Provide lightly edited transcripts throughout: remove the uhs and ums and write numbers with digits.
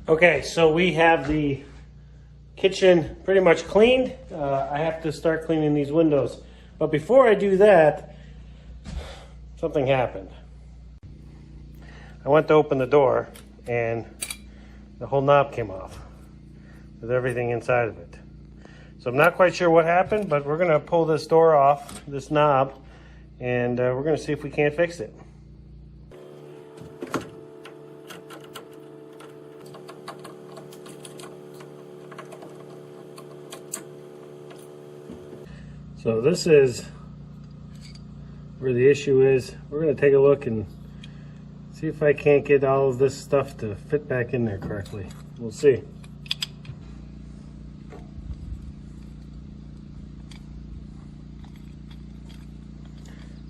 Okay, so we have the kitchen pretty much cleaned. I have to start cleaning these windows. But before I do that, something happened. I went to open the door and the whole knob came off with everything inside of it. So I'm not quite sure what happened, but we're gonna pull this door off, this knob, and we're gonna see if we can't fix it. So this is where the issue is. We're going to take a look and see if I can't get all of this stuff to fit back in there correctly. We'll see.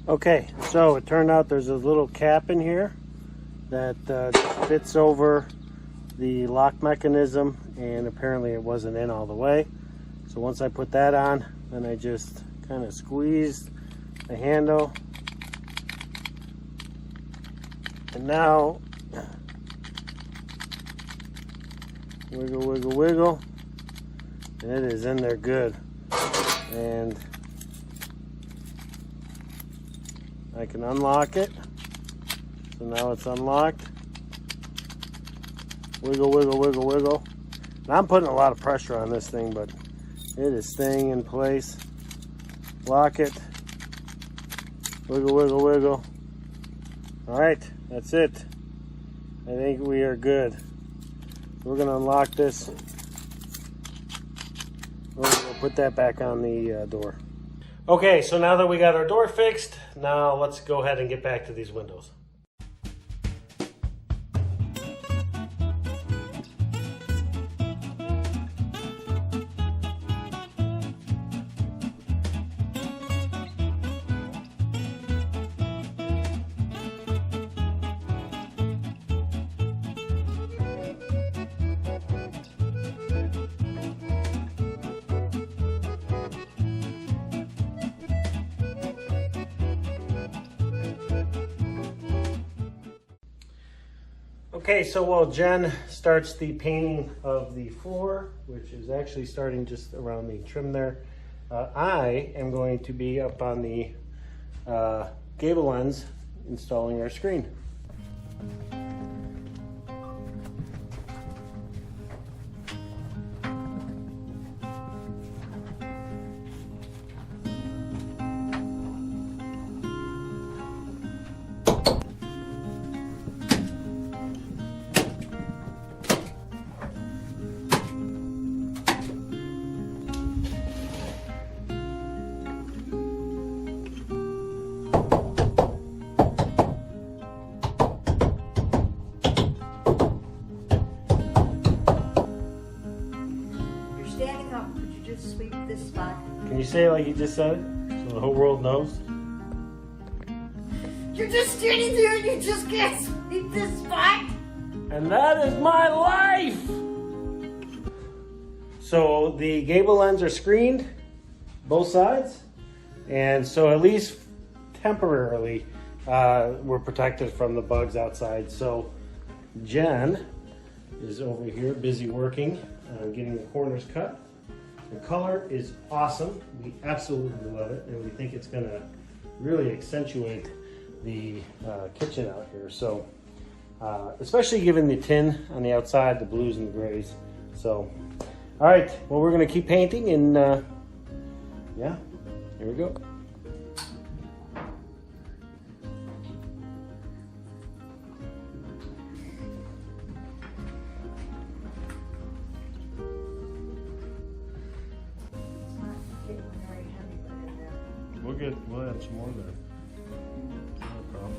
Okay, so it turned out there's a little cap in here that fits over the lock mechanism, and apparently it wasn't in all the way. So once I put that on, then I just kind of squeezed the handle, and now wiggle, wiggle, wiggle, and it is in there good. And I can unlock it. So now it's unlocked. Wiggle, wiggle, wiggle, wiggle. Now I'm putting a lot of pressure on this thing, but it is staying in place. Lock it. Wiggle, wiggle, wiggle. All right, that's it. I think we are good. We're gonna unlock this. We're gonna put that back on the door. Okay, so now that we got our door fixed, now let's go ahead and get back to these windows. Okay, so while Jen starts the painting of the floor, which is actually starting just around the trim there, I am going to be up on the gable ends installing our screen. Sweep this spot. Can you say it like you just said it, so the whole world knows? You're just standing there and you just can't sweep this spot. And that is my life! So the gable ends are screened, both sides, and so at least temporarily we're protected from the bugs outside. So Jen is over here busy working, getting the corners cut. The color is awesome. We absolutely love it, and we think it's going to really accentuate the kitchen out here. So, especially given the tin on the outside, the blues and the grays. So, all right. Well, we're going to keep painting, and yeah, here we go. We'll add some more there. No problem.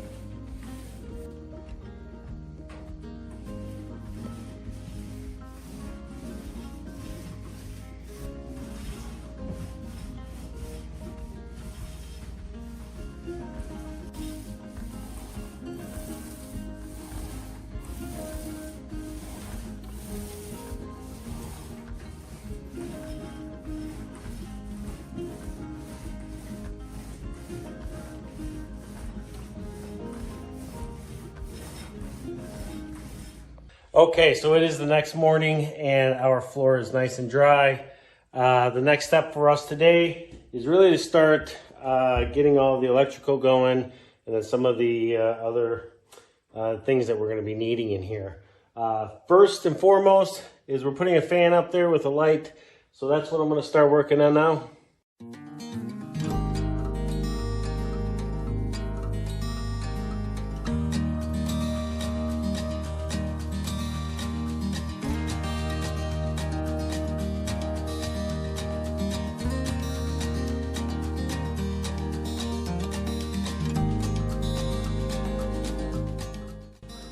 Okay, so it is the next morning and our floor is nice and dry. The next step for us today is really to start getting all the electrical going and then some of the other things that we're going to be needing in here. First and foremost is we're putting a fan up there with a light. So that's what I'm going to start working on now.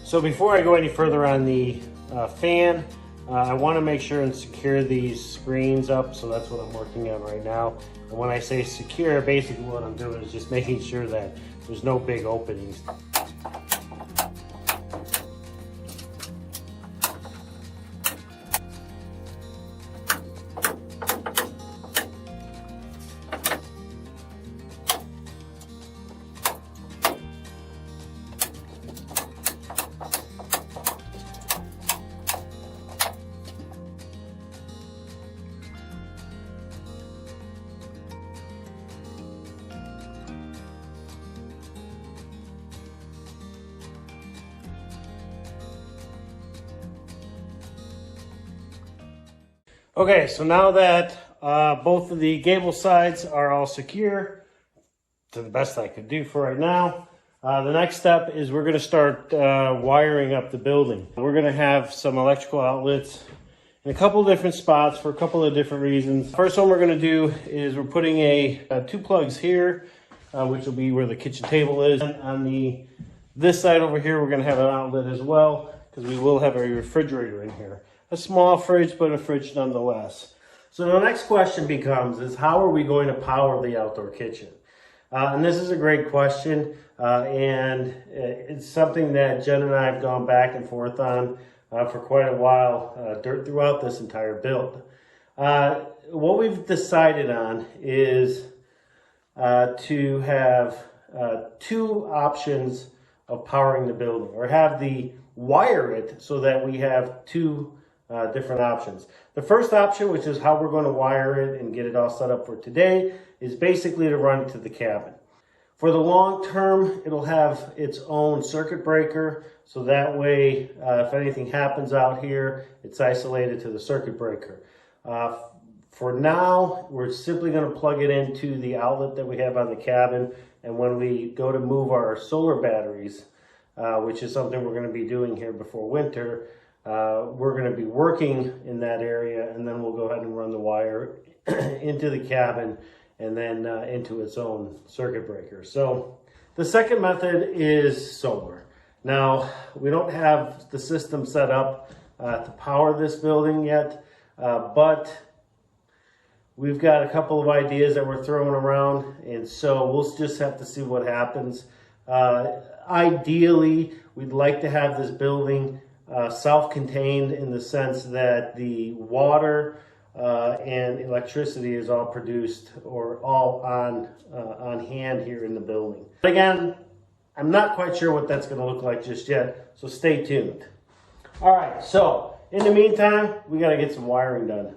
So before I go any further on the fan, I want to make sure and secure these screens up, so that's what I'm working on right now. And when I say secure, basically what I'm doing is just making sure that there's no big openings. Okay, so now that both of the gable sides are all secure, to the best I could do for right now, the next step is we're going to start wiring up the building. We're going to have some electrical outlets in a couple of different spots for a couple of different reasons. First one we're going to do is we're putting two plugs here, which will be where the kitchen table is. And on this side over here, we're going to have an outlet as well, because we will have a refrigerator in here. A small fridge, but a fridge nonetheless. So the next question becomes is how are we going to power the outdoor kitchen? And this is a great question, and it's something that Jen and I have gone back and forth on for quite a while throughout this entire build. What we've decided on is to have two options of powering the building, or have the wire it so that we have two different options. The first option, which is how we're going to wire it and get it all set up for today, is basically to run it to the cabin. For the long term, it'll have its own circuit breaker, so that way if anything happens out here, it's isolated to the circuit breaker. For now, we're simply going to plug it into the outlet that we have on the cabin, and when we go to move our solar batteries, which is something we're going to be doing here before winter, we're going to be working in that area, and then we'll go ahead and run the wire into the cabin and then into its own circuit breaker. So the second method is solar. Now, we don't have the system set up to power this building yet, but we've got a couple of ideas that we're throwing around, and so we'll just have to see what happens. Ideally, we'd like to have this building self-contained in the sense that the water and electricity is all produced or all on hand here in the building. But again, I'm not quite sure what that's going to look like just yet, so stay tuned. All right, so in the meantime, we got to get some wiring done.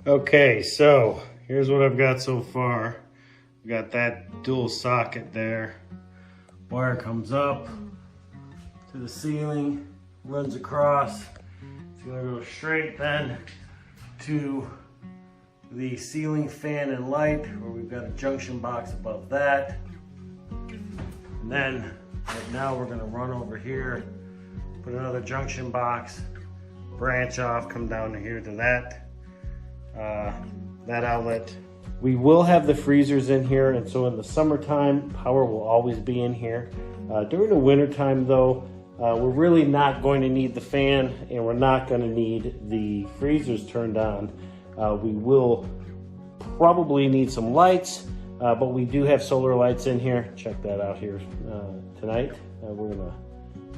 Okay, so here's what I've got so far. We got that dual socket there. Wire comes up to the ceiling, runs across. It's gonna go straight then to the ceiling fan and light, where we've got a junction box above that. And then right now we're gonna run over here, put another junction box, branch off, come down to here to that outlet. We will have the freezers in here, and so in the summertime, power will always be in here. During the winter time though, we're really not going to need the fan, and we're not going to need the freezers turned on. We will probably need some lights, but we do have solar lights in here. Check that out here tonight. We're going to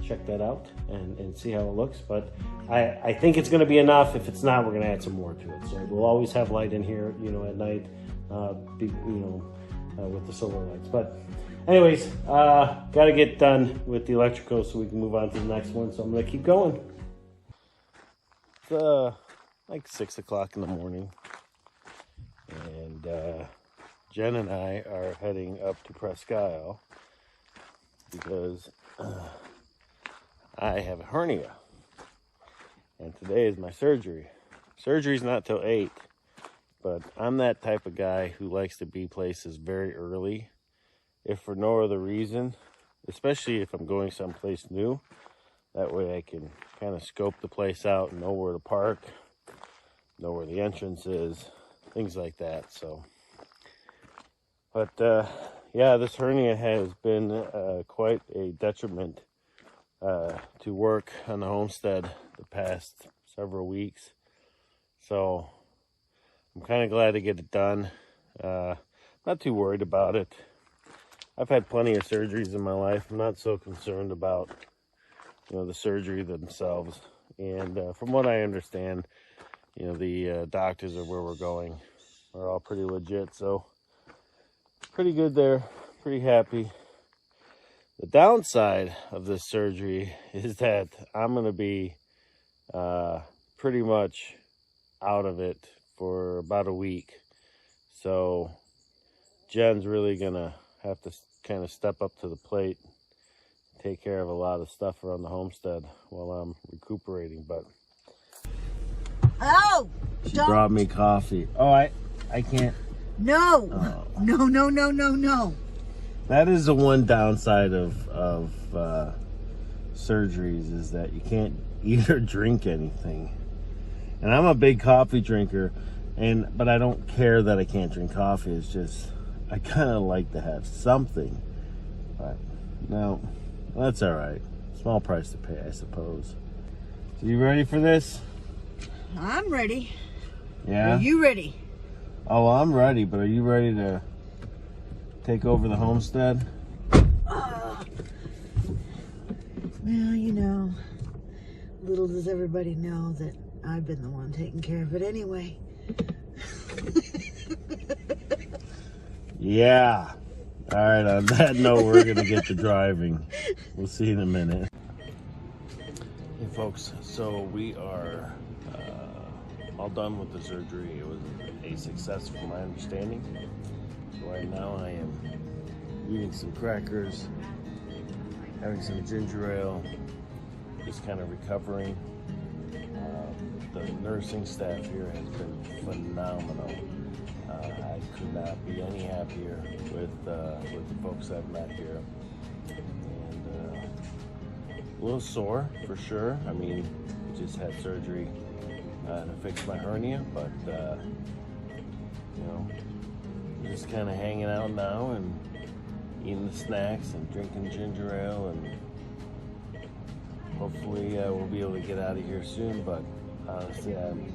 check that out and see how it looks, but I think it's going to be enough. If it's not, we're going to add some more to it. So we'll always have light in here, you know, at night with the solar lights. But anyways, got to get done with the electrical so we can move on to the next one. So I'm going to keep going. It's like 6 o'clock in the morning. And Jen and I are heading up to Presque Isle because I have a hernia. And today is my surgery. Surgery's not till 8. But I'm that type of guy who likes to be places very early, if for no other reason, especially if I'm going someplace new. That way I can kind of scope the place out and know where to park, know where the entrance is, things like that. So, but yeah, this hernia has been quite a detriment to work on the homestead the past several weeks. So I'm kind of glad to get it done. Not too worried about it. I've had plenty of surgeries in my life. I'm not so concerned about, the surgery themselves. And from what I understand, the doctors of where we're going are all pretty legit. So pretty good there. Pretty happy. The downside of this surgery is that I'm going to be pretty much out of it for about a week. So Jen's really gonna have to kind of step up to the plate, take care of a lot of stuff around the homestead while I'm recuperating. But she brought me coffee. I can't. No. Oh. No. That is the one downside of surgeries, is that you can't eat or drink anything. And I'm a big coffee drinker, but I don't care that I can't drink coffee. It's just, I kind of like to have something. But no, that's all right. Small price to pay, I suppose. So you ready for this? I'm ready. Yeah? Are you ready? Oh, well, I'm ready, but are you ready to take over the homestead? Well, little does everybody know that I've been the one taking care of it anyway. Yeah. All right, on that note, we're going to get to driving. We'll see you in a minute. Hey, folks, so we are all done with the surgery. It was a success from my understanding. So right now I am eating some crackers, having some ginger ale, just kind of recovering. The nursing staff here has been phenomenal. I could not be any happier with the folks I've met here. And a little sore for sure. I mean, just had surgery to fix my hernia, but just kind of hanging out now and eating the snacks and drinking ginger ale, and hopefully we'll be able to get out of here soon. But honestly, I'm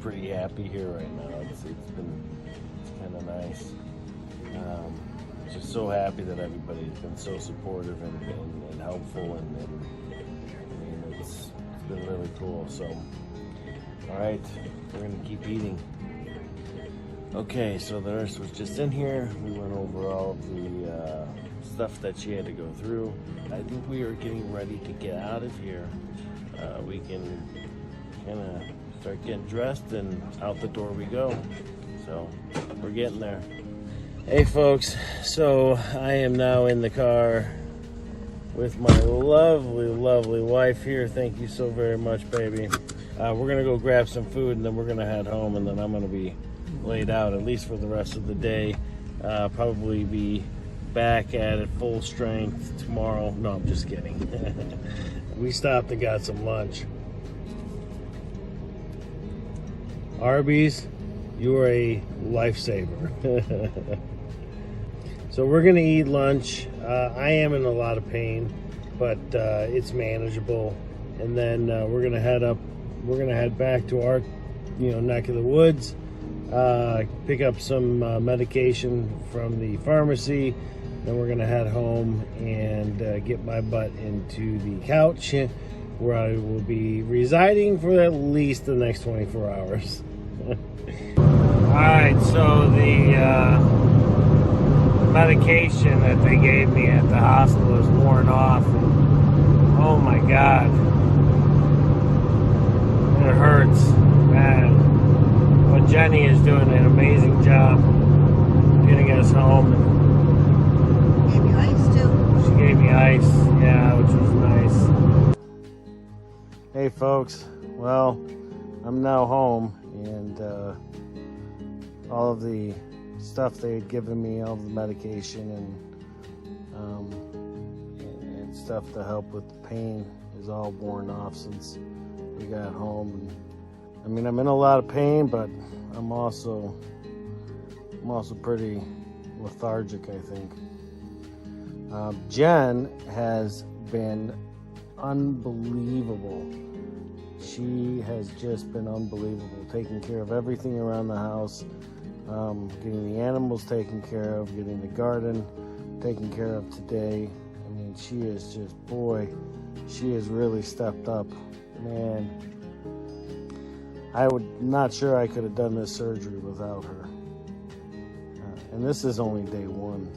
pretty happy here right now. It's kind of nice. Just so happy that everybody's been so supportive and helpful, and it's been really cool. So, all right, we're gonna keep eating. Okay, so the nurse was just in here. We went over all of the stuff that she had to go through. I think we are getting ready to get out of here. We can kind of start getting dressed and out the door we go. So we're getting there. Hey folks, so I am now in the car with my lovely wife here. Thank you so very much, baby. We're gonna go grab some food, and then we're gonna head home, and then I'm gonna be laid out at least for the rest of the day. Probably be back at it full strength tomorrow. No, I'm just kidding. We stopped and got some lunch. Arby's, you are a lifesaver. So we're gonna eat lunch. I am in a lot of pain, but it's manageable. And then we're gonna head back to our neck of the woods, pick up some medication from the pharmacy. Then we're gonna head home and get my butt into the couch, where I will be residing for at least the next 24 hours. Alright, so the medication that they gave me at the hospital is worn off. And, oh my God. It hurts, man. But Jenny is doing an amazing job getting us home. Gave you ice too? She gave me ice, yeah, which was nice. Hey folks, well, I'm now home, and all of the stuff they had given me, all of the medication and stuff to help with the pain is all worn off since we got home. And, I mean, I'm in a lot of pain, but I'm also pretty lethargic, I think. Jen has been unbelievable. She has just been unbelievable, taking care of everything around the house, getting the animals taken care of, getting the garden taken care of today. I mean, she is just, boy, she has really stepped up. Man, not sure I could have done this surgery without her. And this is only day one.